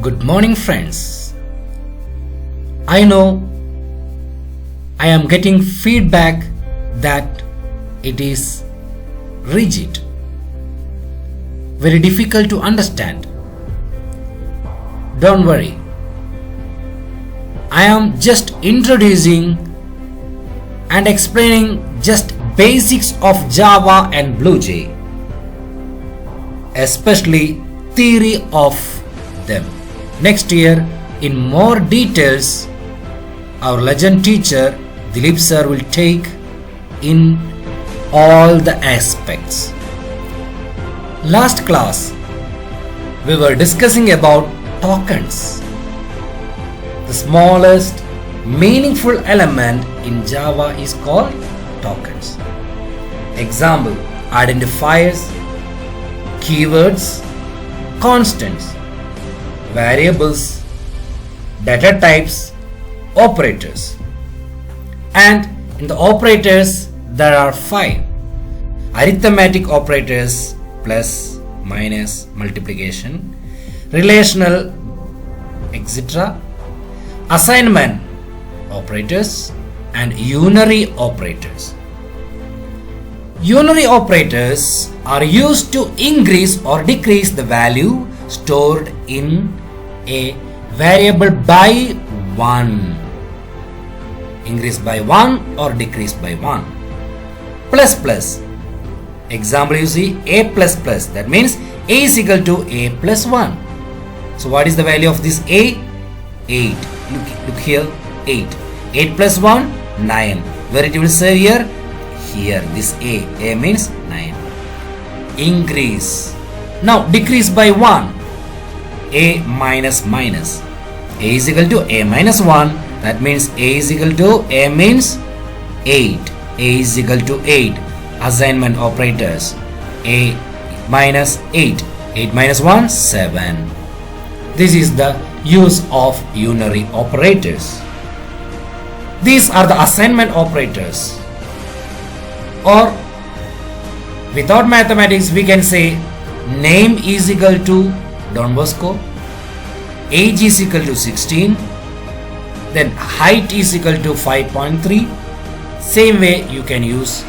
Good morning, friends. I know I am getting feedback that it is rigid, very difficult to understand. Don't worry. I am just introducing and explaining just basics of Java and Bluej, especially theory of them. Next year, in more details, our legend teacher Dilip sir will take in all the aspects. Last class, we were discussing about tokens, the smallest meaningful element in Java is called tokens. Example: identifiers, keywords, constants, variables, data types, operators. And in the operators there are 5: arithmetic operators, plus, minus, multiplication, relational, etc., assignment operators, and unary operators. Unary operators are used to increase or decrease the value stored in a variable by 1. Increase by 1 or decrease by 1. Plus plus. Example, you see a plus plus. That means a is equal to a plus 1. So what is the value of this a? 8. Look here, 8. 8 plus 1, 9. Where it will say here? Here, this a. A means 9. Increase. Now decrease by 1. A minus minus. A is equal to a minus 1. That means a is equal to a means 8. A is equal to 8. Assignment operators. A minus 8. 8 minus 1, 7. This is the use of unary operators. These are the assignment operators. Or without mathematics we can say name is equal to Don Bosco, age is equal to 16, then height is equal to 5.3. Same way you can use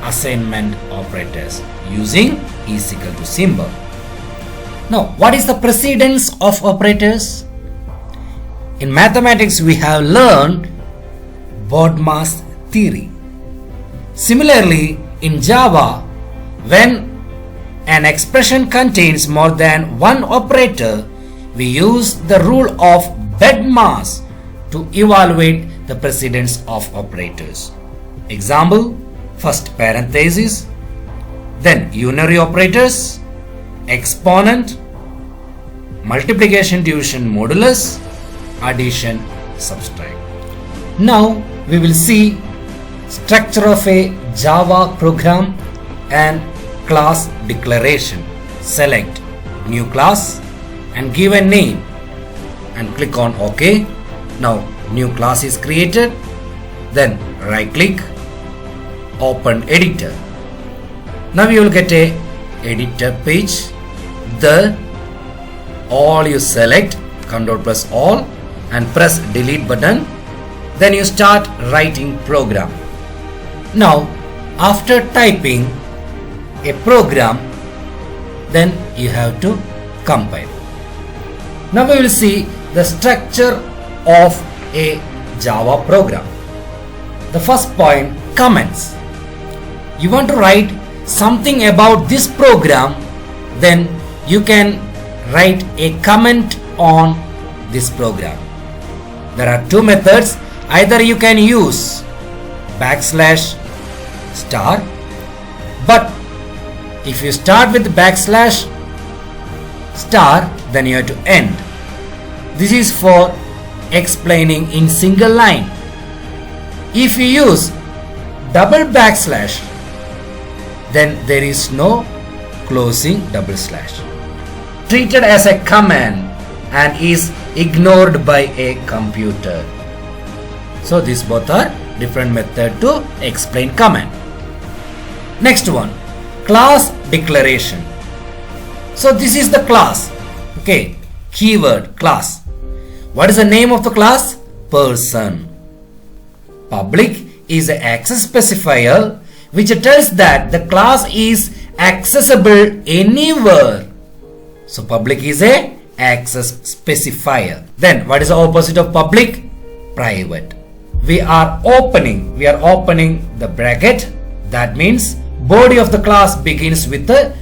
assignment operators using is equal to symbol. Now what is the precedence of operators? In mathematics we have learned BODMAS theory. Similarly, in Java, when an expression contains more than one operator, we use the rule of BODMAS to evaluate the precedence of operators. Example: first parenthesis, then unary operators, exponent, multiplication, division, modulus, addition, subtract. Now we will see structure of a Java program and class declaration. Select new class and give a name and click on OK. Now new class is created. Then right click, open editor. Now you will get a editor page. There all you select, Ctrl plus all, and press delete button. Then you start writing program. Now after typing a program, then you have to compile. Now we will see the structure of a Java program. The first point, comments. You want to write something about this program, then you can write a comment on this program. There are two methods. Either you can use backslash star, but if you start with backslash star, then you have to end. This is for explaining in single line. If you use double backslash, then there is no closing double slash. Treated as a command and is ignored by a computer. So these both are different method to explain command. Next one, class declaration. So this is the class. Okay, keyword class. What is the name of the class? Person. Public is an access specifier which tells that the class is accessible anywhere. So public is a access specifier. Then what is the opposite of public? Private. We are opening the bracket. That means body of the class begins with a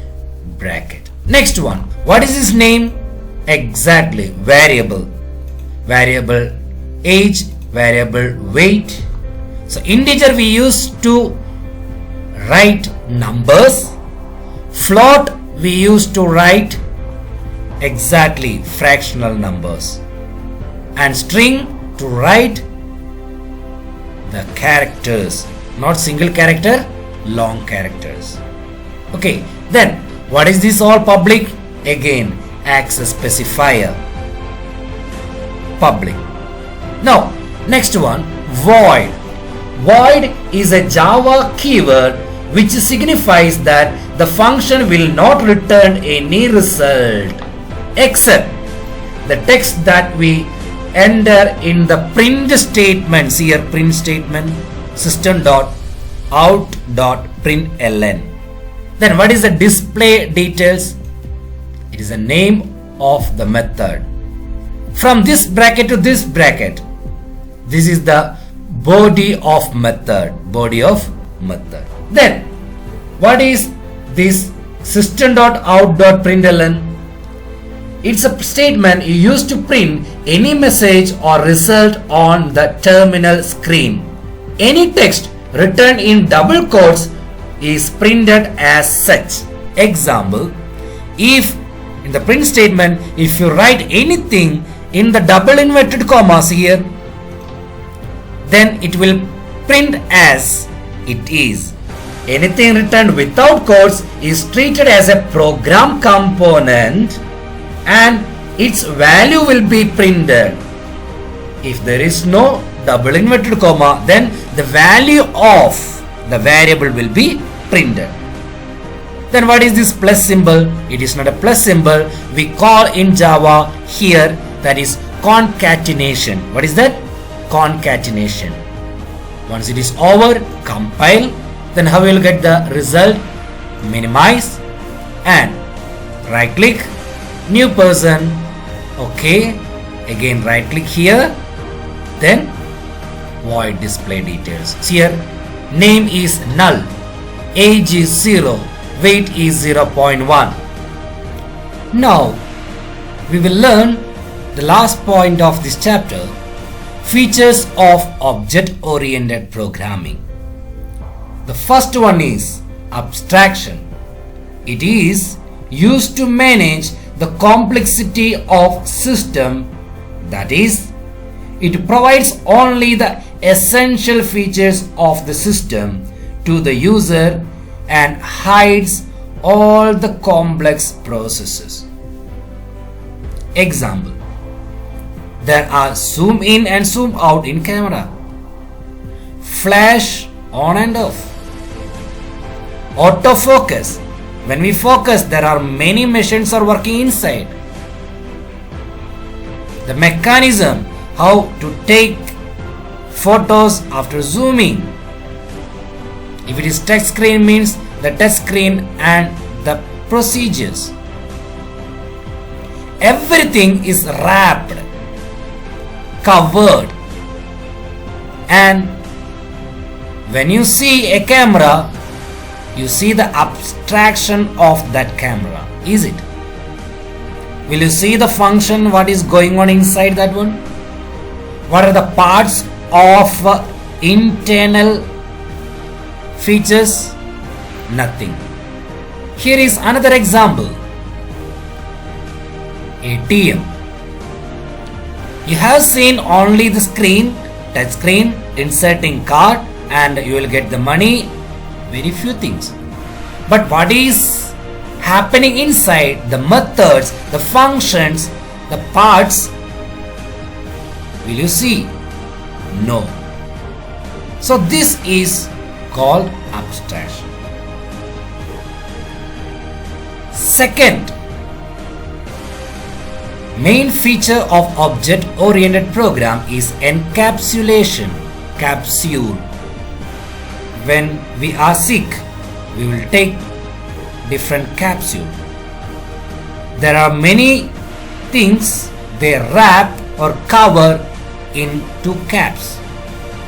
bracket. Next one. What is his name? Exactly. Variable. Variable age, variable weight. So integer we use to write numbers. Float we use to write exactly fractional numbers. And string to write the characters, not single character, long characters. Okay, then what is this all public? Again, access specifier. Public. Now, next one, void. Void is a Java keyword which signifies that the function will not return any result except the text that we enter in the print statements. Here print statement system.out.println. Then what is the display details? It is the name of the method. From this bracket to this bracket, this is the body of method. Body of method. Then what is this system.out.println? It's a statement used to print any message or result on the terminal screen. Any text written in double quotes is printed as such. Example, if in the print statement, if you write anything in the double inverted commas here, then it will print as it is. Anything written without quotes is treated as a program component and its value will be printed. If there is no double inverted comma, then the value of the variable will be printed. Then what is this plus symbol? It is not a plus symbol. We call in Java here, that is concatenation. What is that? Concatenation. Once it is over, compile. Then how we will get the result? Minimize and right click, new person. Okay, again right click here, then void display details. Here name is null, age is 0, weight is 0.1. Now we will learn the last point of this chapter, features of object-oriented programming. The first one is abstraction. It is used to manage the complexity of system, that is, it provides only the essential features of the system to the user and hides all the complex processes. Example, there are zoom in and zoom out in camera, flash on and off, autofocus. When we focus, there are many machines are working inside. The mechanism how to take photos after zooming. If it is touch screen, means the touch screen and the procedures. Everything is wrapped, covered, and when you see a camera, you see the abstraction of that camera. Is it? Will you see the function, what is going on inside that one? What are the parts of internal features? Nothing. Here is another example. ATM. You have seen only the screen, touch screen, inserting card, and you will get the money. Very few things. But what is happening inside, the methods, the functions, the parts, will you see? No. So this is called abstraction. Second, Main feature of object-oriented program is encapsulation, capsule. When we are sick, we will take different capsule. There are many things they wrap or cover into caps.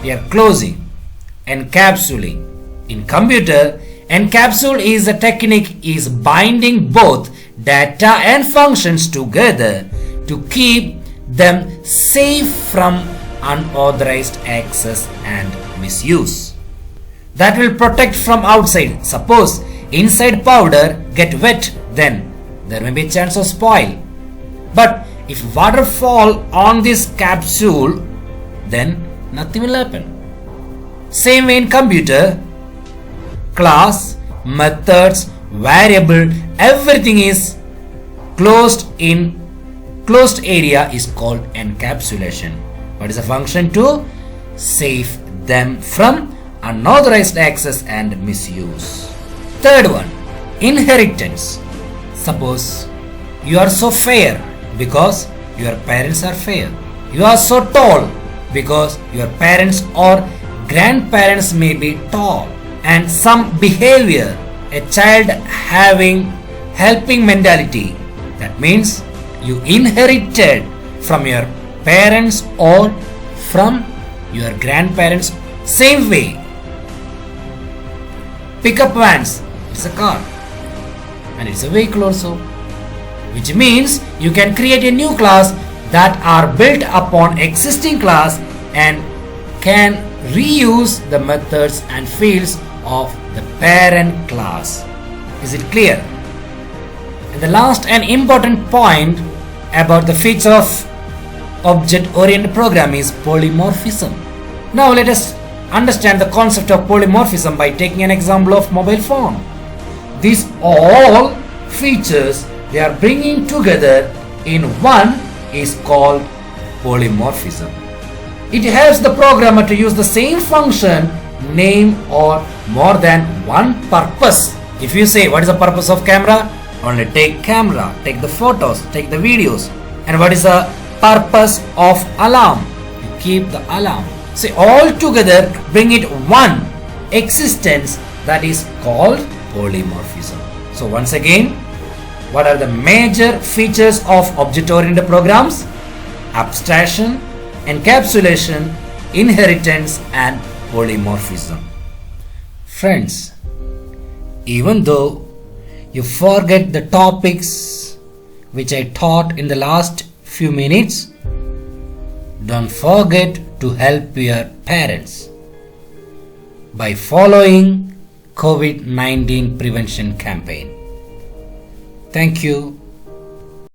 We are closing, encapsulating. In computer, encapsule is a technique is binding both data and functions together to keep them safe from unauthorized access and misuse. That will protect from outside. Suppose inside powder get wet, then there may be a chance of spoil. But if water fall on this capsule, then nothing will happen. Same way in computer, class, methods, variable, everything is closed in closed area is called encapsulation. What is a function? To save them from unauthorized access and misuse. Third one, inheritance. Suppose you are so fair because your parents are fair. You are so tall because your parents or grandparents may be tall. And some behavior, a child having helping mentality, that means you inherited from your parents or from your grandparents. Same way, pickup vans, it's a car and it's a vehicle also, which means you can create a new class that are built upon existing class and can reuse the methods and fields of the parent class. Is it clear? And the last and important point about the feature of object-oriented program is polymorphism. Now let us understand the concept of polymorphism by taking an example of mobile phone. These all features they are bringing together in one is called polymorphism. It helps the programmer to use the same function, name or more than one purpose. If you say what is the purpose of camera? Only take camera, take the photos, take the videos. And what is the purpose of alarm? You keep the alarm. Say all together bring it one existence, that is called polymorphism. So once again, what are the major features of object-oriented programs? Abstraction, encapsulation, inheritance and polymorphism. Friends, even though you forget the topics which I taught in the last few minutes, don't forget to help your parents by following COVID-19 prevention campaign. Thank you.